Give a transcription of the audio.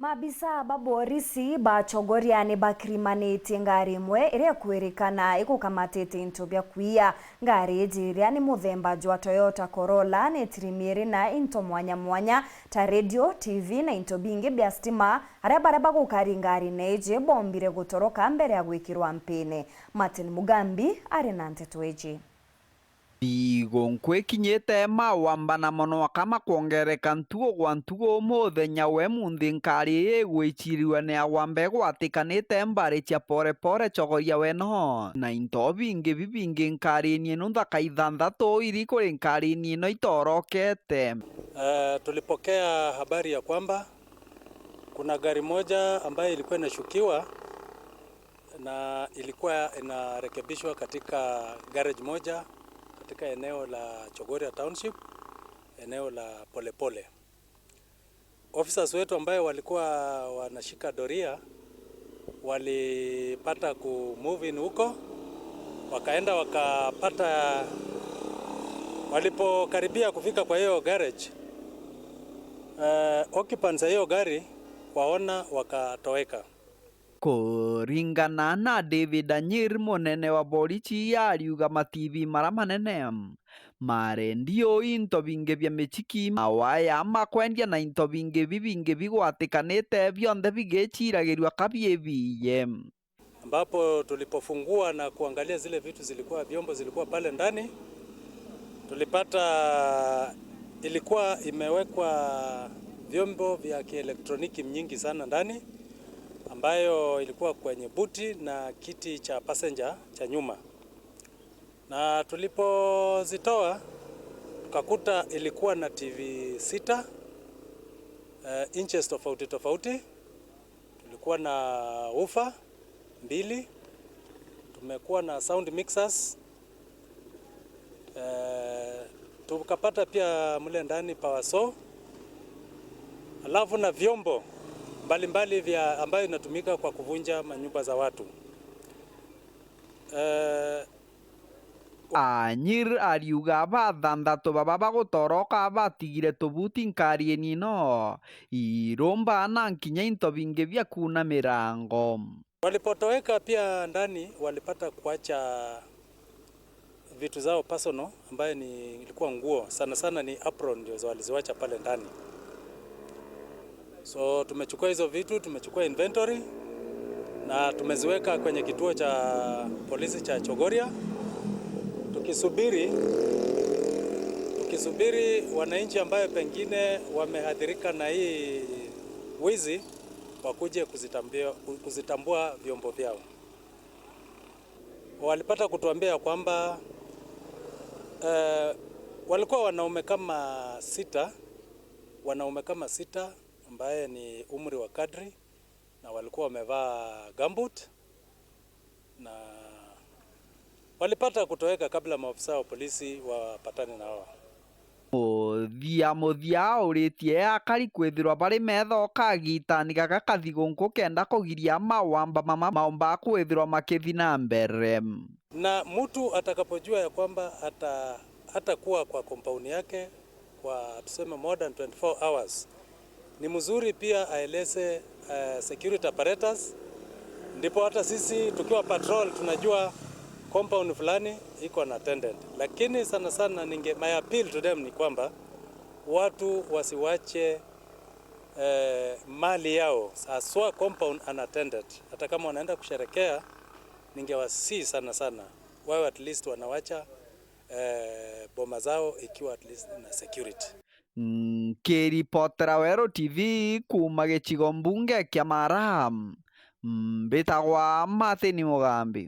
Mabisa ba borisi ba chogoriani bakrimanĩtie ngari imwe iria kwĩrĩkana igukamatĩte into bya kwiya. Ngari iria ni muthemba jwa Toyota Corolla nĩtirimiĩri na into mwanya mwanya ta radio, TV na into bingi bya stima aria baria bagukari ngari neje bombire gutoroka mbere ya gwikirwa mpini. Martin Mugambi ari na nteto eji. Bigonko ikinyite mawambana mono akama kuongereka ntugo gwa ntugo muthenya we munthi nkari igwicirirwe ni awambe gwatikanite mbari cia pore chogoria weno na into bingi bibingi nkari-ini ino thaka ithanthatu iri kuri nkari-ini ino itorokete. Tulipokea habari ya kwamba kuna gari moja ambayo ilikuwa inashukiwa na ilikuwa inarekebishwa katika garage moja katika eneo la Chogoria Township, eneo la Polepole. Officers wetu ambayo walikuwa wanashika doria walipata move in huko, wakaenda wakapata, walipokaribia kufika kwa hiyo garage, occupants hiyo gari waona wakatoweka. Kuringana na David Anyir, munene wa borichi ariuga mativi mara manene marendio into bingi bya michiki mawaya makwendia na into bingi bibingi bigwatikanite byonthe bigiciragirwa kabiebiye, ambapo tulipofungua na kuangalia zile vitu vyombo zilikuwa pale ndani, tulipata ilikuwa imewekwa vyombo vya kielektroniki nyingi sana ndani, ambayo ilikuwa kwenye buti na kiti cha passenger cha nyuma. Na tulipozitoa tukakuta ilikuwa na TV 6 inches tofauti tofauti, tulikuwa na woofer 2, tumekuwa na sound mixers, tukapata pia mle ndani power saw, alafu na vyombo mbalimbali vya ambayo inatumika kwa kuvunja manyumba za watu. Anyir ariuga bathanthatu baba bagutoroka batigire tubuti nkari-ini ino irumba na nkinya into bingi bya kuna mirango. Walipotoweka pia ndani walipata kuacha vitu zao personal ambayo ilikuwa nguo, sana sana ni apron ndio waliziwacha pale ndani. So tumechukua hizo vitu, tumechukua inventory na tumeziweka kwenye kituo cha polisi cha Chogoria, tukisubiri wananchi ambayo pengine wamehadhirika na hii wizi wakuje kuzitambua vyombo vyao. Walipata kutuambia kwamba walikuwa wanaume kama sita ambaye ni umri wa kadri, na walikuwa wamevaa gumboot na walipata kutoweka kabla maafisa wa polisi wapatane na wao. Muthia uritie akari kwithirwa bari methoka agitani gaka kathigunku kenda kugiria mawamba maomba kwithirwa makithi na mbere. Na mtu atakapojua ya kwamba hatakuwa kwa compound yake kwa tuseme more than 24 hours, ni mzuri pia aeleze security apparatus, ndipo hata sisi tukiwa patrol tunajua compound fulani iko unattended. Lakini sana sana my appeal to them ni kwamba watu wasiwache mali yao haswa compound unattended. Hata kama wanaenda kusherekea, ningewasihi sana sana wao at least wanawacha boma zao ikiwa at least na security. Kiripotera Wero TV kuma gĩcigo mbunge kĩa Maram, mbĩtagwa Martin Mugambi.